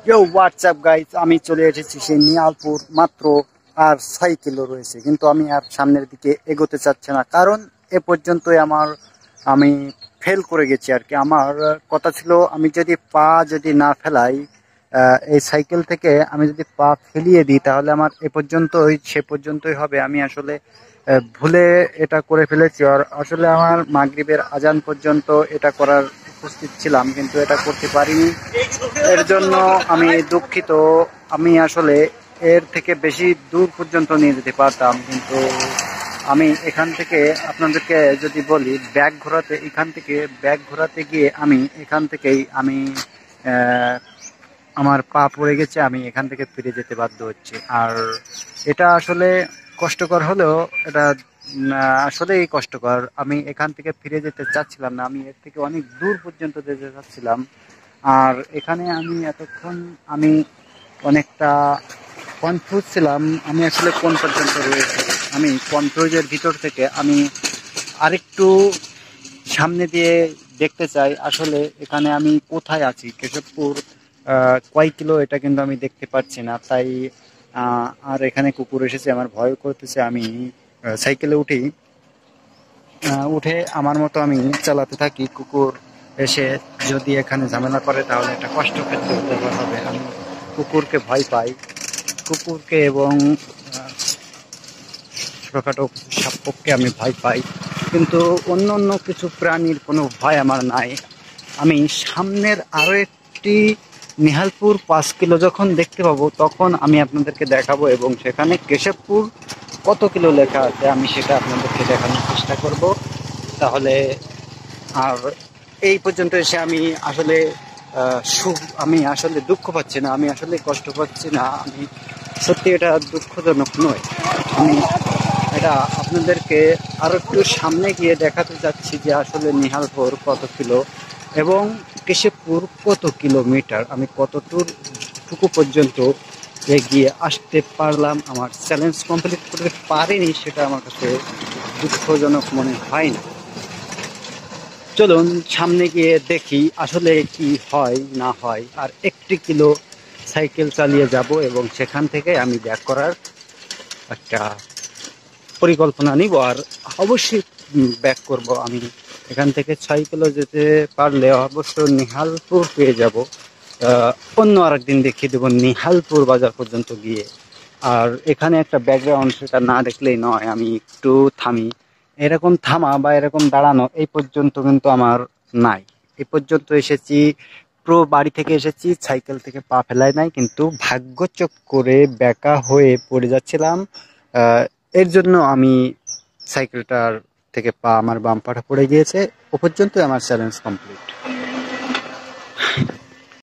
ইয়ো WhatsApp guys, আমি চলে এসেছি সেই নিয়ালপুর। মাত্র আর 6 কিলো রয়েছে, কিন্তু আমি আর সামনের দিকে এগোতে চাচ্ছি না, কারণ এ পর্যন্তই আমি ফেল করে গেছি আর কি। আমার কথা ছিল, আমি যদি পা যদি না ফেলাই এই সাইকেল থেকে, আমি যদি পা ফেলিয়ে দিই তাহলে আমার সে পর্যন্তই হবে। আমি আসলে ভুলে এটা করে ফেলেছি। আর আসলে আমার মাগরিবের আজান পর্যন্ত এটা করার উপস্থিত ছিলাম, কিন্তু এটা করতে পারিনি। এর জন্য আমি দুঃখিত। আমি আসলে এর থেকে বেশি দূর পর্যন্ত নিয়ে যেতে পারতাম, কিন্তু আমি এখান থেকে আপনাদেরকে যদি বলি, ব্যাগ ঘোরাতে গিয়ে আমি এখান থেকেই আমার পা পড়ে গেছে। আমি এখান থেকে ফিরে যেতে বাধ্য হচ্ছি। আর এটা আসলে কষ্টকর হলেও এটা আসলেই কষ্টকর। আমি এখান থেকে ফিরে যেতে চাচ্ছিলাম না, আমি এর থেকে অনেক দূর পর্যন্ত যেতে চাচ্ছিলাম। আর এখানে আমি এতক্ষণ আমি অনেকটা কনফিউজ ছিলাম, আমি আসলে কোন পর্যন্ত রয়েছে। আমি কনফিউজের ভিতর থেকে আমি আরেকটু সামনে দিয়ে দেখতে চাই, আসলে এখানে আমি কোথায় আছি, কেশবপুর কয় কিলো এটা কিন্তু আমি দেখতে পাচ্ছি না। তাই আর এখানে কুকুর এসেছে, আমার ভয় করতেছে। আমি সাইকেলে উঠে আমার মতো আমি চালাতে থাকি। কুকুর এসে যদি এখানে ঝামেলা করে তাহলে একটা কষ্টক্ষেত্র হতে হবে। আমি কুকুরকে ভয় পাই, কুকুরকে এবং ছোটখাটো সাপকে আমি ভয় পাই, কিন্তু অন্য অন্য কিছু প্রাণীর কোনো ভয় আমার নাই। আমি সামনের আরো একটি নিহালপুর 5 কিলো যখন দেখতে পাবো, তখন আমি আপনাদেরকে দেখাবো, এবং সেখানে কেশবপুর কত কিলো লেখা আছে আমি সেটা আপনাদেরকে দেখানোর চেষ্টা করব। তাহলে আর এই পর্যন্ত এসে আমি আসলে দুঃখ পাচ্ছি না, আমি আসলে কষ্ট পাচ্ছি না। আমি সত্যি এটা দুঃখজনক নয়। আমি এটা আপনাদেরকে আরো একটু সামনে গিয়ে দেখাতে যাচ্ছি যে আসলে নিহালপুর কত কিলো এবং কেশবপুর কত কিলোমিটার, আমি কতটুকু পর্যন্ত এগিয়ে আসতে পারলাম। আমার চ্যালেঞ্জ কমপ্লিট করতে পারিনি, সেটা আমার কাছে দুঃখজনক মনে হয় না। চলুন সামনে গিয়ে দেখি আসলে কি হয় না হয়। আর 1 কিলো সাইকেল চালিয়ে যাব এবং সেখান থেকে আমি ব্যাক করার একটা পরিকল্পনা নিব। আর অবশ্যই ব্যাক করব। আমি এখান থেকে 6 কিলো যেতে পারলে অবশ্য নিহালপুর পেয়ে যাব। অন্য আরেকদিন দেখিয়ে দেবো নিহালপুর বাজার পর্যন্ত গিয়ে। আর এখানে একটা ব্যাকগ্রাউন্ড, সেটা না দেখলেই নয়। আমি একটু থামি, এরকম থামা বা এরকম দাঁড়ানো এই পর্যন্ত কিন্তু আমার নাই। এই পর্যন্ত এসেছি, বাড়ি থেকে এসেছি, সাইকেল থেকে পা ফেলাই নাই, কিন্তু ভাগ্যচক করে বেঁকা হয়ে পড়ে যাচ্ছিলাম। আহ, এর জন্য আমি সাইকেলটার থেকে আমার বাম পাটা পড়ে গিয়েছে। ও পর্যন্ত আমার চ্যালেঞ্জ কমপ্লিট।